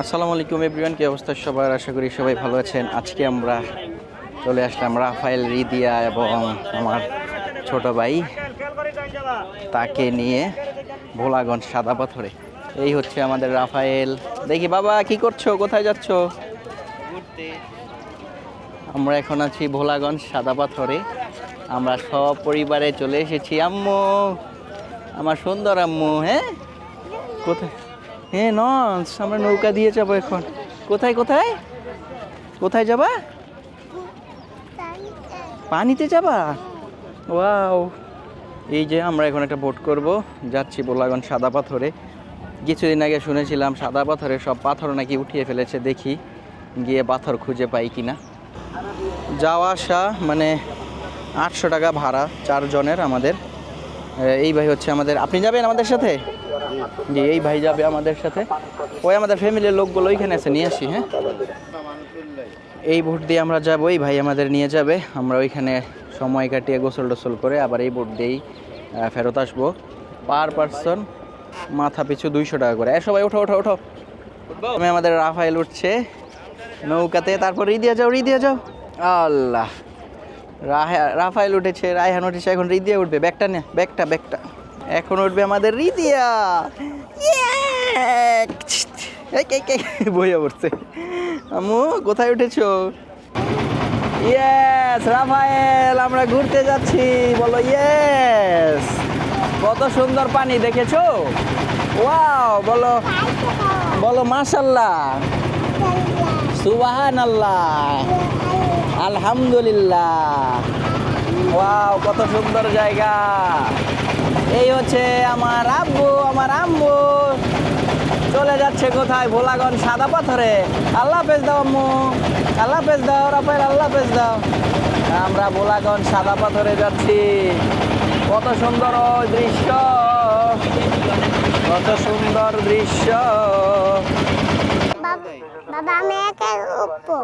আসসালামু আলাইকুম এভরিওয়ান, কি অবস্থা সবার? আশা করি সবাই ভালো আছেন। আজকে আমরা চলে আসলাম রাফায়েল, রিদিয়া এবং আমার ছোট ভাই তাকে নিয়ে ভোলাগঞ্জ সাদা পাথরে। এই হচ্ছে আমাদের রাফায়েল। দেখি বাবা, কি করছো? কোথায় যাচ্ছ? আমরা এখন আছি ভোলাগঞ্জ সাদা পাথরে। আমরা সব পরিবারে চলে এসেছি। আম্মু, আমার সুন্দর আম্মু। হ্যাঁ, কোথায়? হ্যাঁ নন্স, আমরা নৌকা দিয়ে যাবো এখন। কোথায় কোথায় কোথায় যাবা? পানিতে যাবা? ওয়াও! এই যে আমরা এখন একটা বোট করব, যাচ্ছি ভোলাগঞ্জ সাদা পাথরে। কিছুদিন আগে শুনেছিলাম সাদা পাথরে সব পাথর নাকি উঠিয়ে ফেলেছে। দেখি গিয়ে পাথর খুঁজে পাই কিনা। যাওয়া আসা মানে 800 টাকা ভাড়া 4 জনের আমাদের। এই ভাই হচ্ছে আমাদের। আপনি যাবেন আমাদের সাথে? জি, এই ভাই যাবে আমাদের সাথে। ওই আমাদের ফ্যামিলির লোকগুলো ওইখানে আছে, নিয়ে আসি। হ্যাঁ, এই বোট দিয়ে আমরা যাবো। এই ভাই আমাদের নিয়ে যাবে। আমরা ওইখানে সময় কাটিয়ে গোসল টোসল করে আবার এই বোট দিয়েই ফেরত আসবো। পার পারসন মাথা পিছু 200 টাকা করে। সবাই ওঠো ওঠো ওঠো। আমি আমাদের রাফায়েল উঠছে নৌকাতে, তারপর রিদিয়া যাও, রিদিয়া যাও। আল্লাহ, রাফায়েল উঠেছে, রায়হান উঠেছে, এখন রিদিয়া উঠবে। ব্যাগটা নে, ব্যাগটা ব্যাগটা। এখন উঠবে আমাদের রিদিয়া। বইয়া পড়ছে। আম্মু, কোথায় উঠেছো? ইয়েস রাফায়েল, আমরা ঘুরতে যাচ্ছি। বলো ইয়েস। কত সুন্দর পানি দেখেছো? ওয়াও! বলো বলো মাশাআল্লাহ, সুবহানাল্লাহ, আলহামদুলিল্লাহ। ওয়াও, কত সুন্দর জায়গা। এই হচ্ছে আমার আব্বু, আমার আম্মু চলে যাচ্ছে কোথায়? ভোলাগঞ্জ সাদা পাথরে। আল্লাহ হাফেজ দাও আম্মু, আল্লাহ হাফেজ দাও রাফায়েল, আল্লাহ হাফেজ দাও। আমরা ভোলাগঞ্জ সাদা পাথরে যাচ্ছি। কত সুন্দর দৃশ্য, কত সুন্দর দৃশ্য। বাবা, আমি একা উঠবো।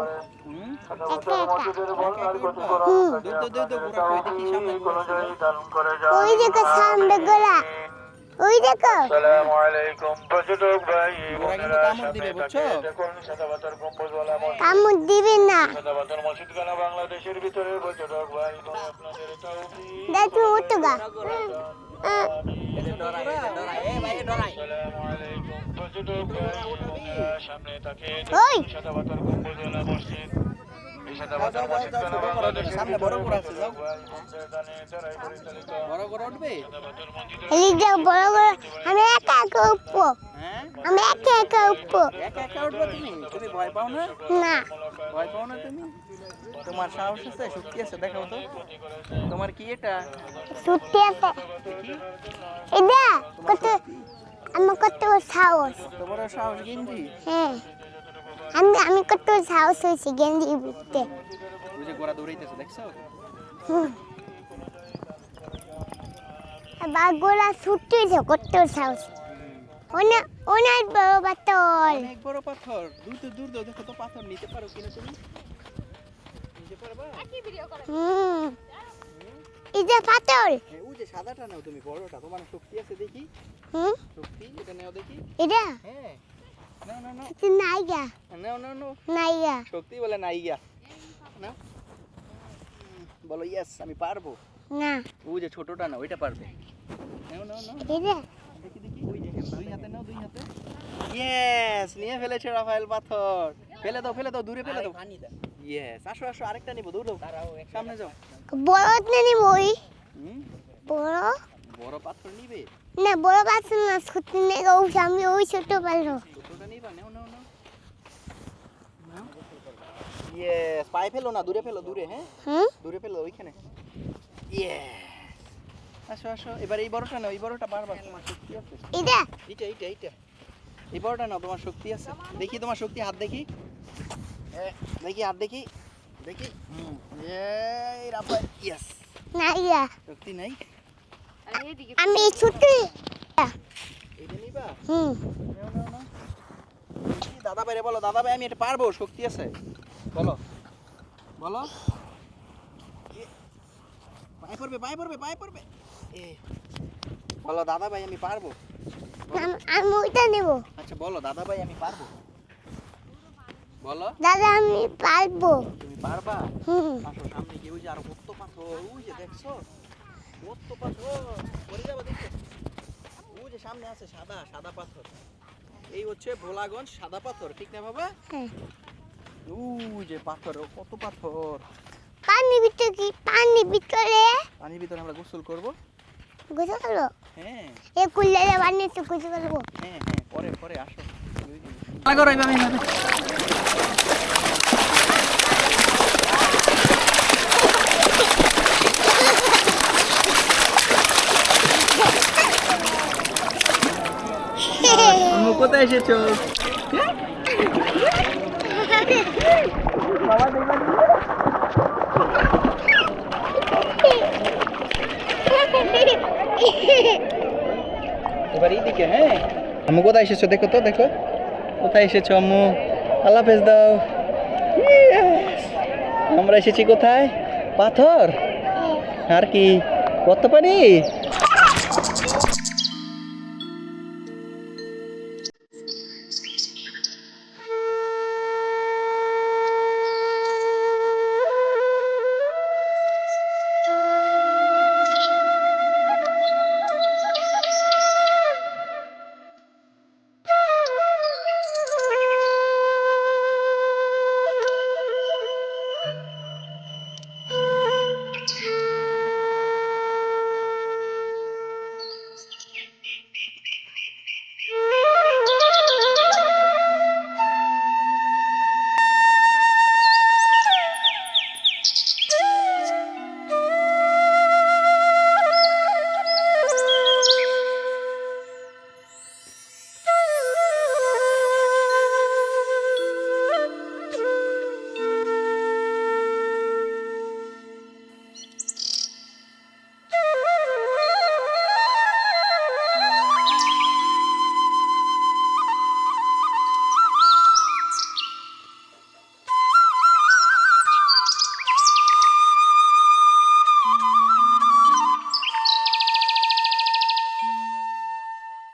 ওই দেখো সামনে গোলা, ওই দেখো। আসসালামু আলাইকুম পর্যটক ভাই, কামড় দিবে না। সাদাবাতর মসজিদখানা বাংলাদেশের ভিতরে পর্যটক ভাই, আপনাদের তৌফিক। দেখো উঠো গা। আসসালামু আলাইকুম পর্যটক ভাই, সামনে থাকে সাদাবাতর গম্বুজওয়ালা মসজিদ। এই সাদাবাতর মসজিদখানা বাংলাদেশের সামনে বড় বড় আছে, যাও। বড় বড় উঠবে। এই যে বড় বড়, আমি একা একা উঠবো। আমি একা একা উঠবো। একা একা উঠবে তুমি? তুমি ভয় পাও না? না, ভয় পাও না তুমি? তোমার সাহস আছে, শক্তি আছে? দেখাও তো তোমার কি এটা। ছুটি আছে এটা কত, আমার কত সাহস। কত বড় সাহস গেঞ্জি। হ্যাঁ, আমি কত সাহস হয়েছি গেঞ্জি উঠতে। ওই যে গোড়া দৌড়াইতেছে, দেখছো? আবার গোলা ছুটি হয়েছে, কত সাহস। অনেক অনেক বড় পাথর। অনেক বড় পাথর। দূর তো দূর দাও, দেখো তো পাথর নিতে পারো কিনা তুমি। নিতে পারবা? এই যে পাথর। ওই যে সাদাটা নাও তুমি, বড়টা। তোমার শক্তি আছে দেখি। শক্তি, এটা নাও দেখি। এটা হ্যাঁ, নাও নাও নাও। নাই গা, নাও নাও নাও। নাই গা। শক্তি বলে নাই গা। নাও, বলো ইয়েস, আমি পারবো। না, ওই যে ছোটটা না, ওইটা পারবে। নাও নাও নাও। এটা দেখি দেখি, ওই যে দুই হাতে নাও, দুই হাতে। ইয়েস, নিয়ে ফেলেছে রাফায়েল পাথর। ফেলে দাও, ফেলে দাও, দূরে ফেলে দাও। ইয়েস, আসো আসো, আরেকটা নিবো, দৌড়ো, সামনে যাও। বড় নেই মই। বড় বড় পাথর নিবে না, বড় পাথর না, ছুটি নেই। আমি ওই ছোট পারো। ছোটটা নিবা। নাও নাও নাও। ইয়েস, পায়ে ফেলো না, দূরে ফেলো, দূরে, হ্যাঁ হুম দূরে ফেলো ওইখানে। ইয়েস, আসো আসো, এবার এই বড়টা নাও, এই বড়টা বারবার, তোমার শক্তি আছে। এটা এইটা এইটা এইটা, এই বড়টা নাও, তোমার শক্তি আছে। দেখি তোমার শক্তি, হাত দেখি, দেখি হাত দেখি, দেখি। এই রাব্বা, ইয়েস। না ইয়া শক্তি নাই, আমি ছুটি এইটা নিবা। হুম নাও নাও নাও। দেখি, দাদা ভাইরে বলো, দাদা ভাই আমি এটা পারবো, শক্তি আছে, বলো বলো। পায়ে পড়বে, পায়ে পড়বে, পায়ে পড়বে। বলো দাদা ভাই আমি পারবো। আমি ওইটা নেব আচ্ছা বলো দাদা ভাই আমি পারবো, বলো। দাদা আমি পারবো তুমি পারবা? হুম আসো সামনে গিয়ে, ওই যে আরো কত পাথর, ওই যে দেখছো কত পাথর, পড়ে যাবো দেখো। ওই যে সামনে আছে সাদা সাদা পাথর, এই হচ্ছে ভোলাগঞ্জ সাদা পাথর, ঠিক না বাবা? হ্যাঁ ওই যে পাথর, ও কত পাথর। পানির ভিতরে কি পানির ভিতরে পানির ভিতরে আমরা গোসল করবো। গুছো করবো হ্যাঁ এ কুল্লারে বানিয়ে গুছো করবো হ্যাঁ হ্যাঁ, পরে পরে আসো। আগর এইভাবে এইভাবে। আম্মু কোথায় এসেছো? বাবা দেখবা এবার এইদিকে, হ্যাঁ। আম্মু কোথায় এসেছো দেখো তো, দেখো কোথায় এসেছো আম্মু। আল্লাহ হাফেজ দাও। Yes! আমরা এসেছি কোথায়? পাথর আর কি, কত পানি।